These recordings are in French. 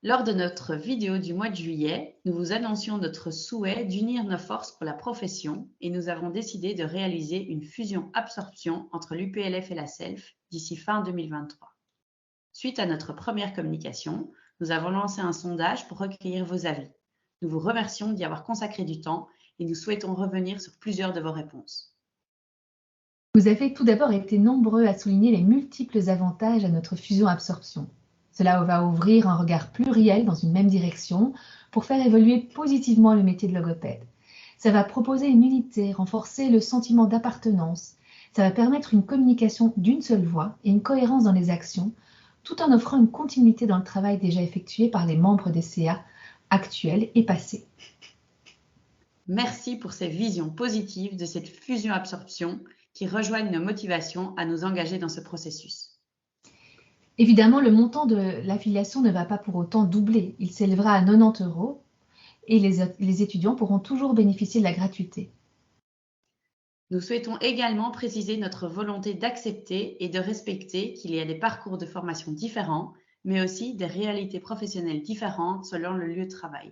Lors de notre vidéo du mois de juillet, nous vous annoncions notre souhait d'unir nos forces pour la profession et nous avons décidé de réaliser une fusion-absorption entre l'UPLF et la SELF d'ici fin 2023. Suite à notre première communication, nous avons lancé un sondage pour recueillir vos avis. Nous vous remercions d'y avoir consacré du temps et nous souhaitons revenir sur plusieurs de vos réponses. Vous avez tout d'abord été nombreux à souligner les multiples avantages à notre fusion-absorption. Cela va ouvrir un regard pluriel dans une même direction pour faire évoluer positivement le métier de logopède. Ça va proposer une unité, renforcer le sentiment d'appartenance. Ça va permettre une communication d'une seule voix et une cohérence dans les actions, tout en offrant une continuité dans le travail déjà effectué par les membres des CA actuels et passés. Merci pour ces visions positives de cette fusion-absorption qui rejoignent nos motivations à nous engager dans ce processus. Évidemment, le montant de l'affiliation ne va pas pour autant doubler. Il s'élèvera à 90 € et les étudiants pourront toujours bénéficier de la gratuité. Nous souhaitons également préciser notre volonté d'accepter et de respecter qu'il y a des parcours de formation différents, mais aussi des réalités professionnelles différentes selon le lieu de travail.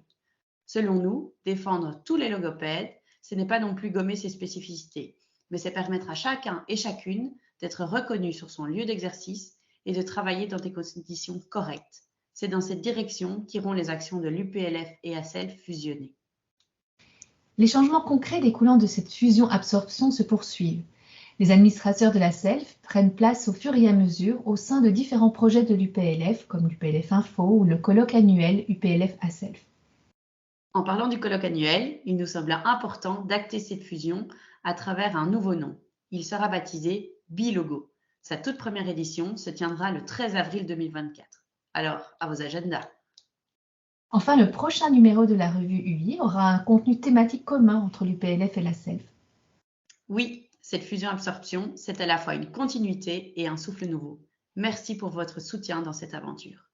Selon nous, défendre tous les logopèdes, ce n'est pas non plus gommer ses spécificités, mais c'est permettre à chacun et chacune d'être reconnu sur son lieu d'exercice et de travailler dans des conditions correctes. C'est dans cette direction qu'iront les actions de l'UPLF et ASELF fusionnées. Les changements concrets découlant de cette fusion-absorption se poursuivent. Les administrateurs de la SELF prennent place au fur et à mesure au sein de différents projets de l'UPLF, comme l'UPLF Info ou le colloque annuel UPLF-ASELF. En parlant du colloque annuel, il nous sembla important d'acter cette fusion à travers un nouveau nom. Il sera baptisé Bilogo. Sa toute première édition se tiendra le 13 avril 2024. Alors, à vos agendas. Enfin, le prochain numéro de la revue UI aura un contenu thématique commun entre l'UPLF et la SELF. Oui, cette fusion-absorption, c'est à la fois une continuité et un souffle nouveau. Merci pour votre soutien dans cette aventure.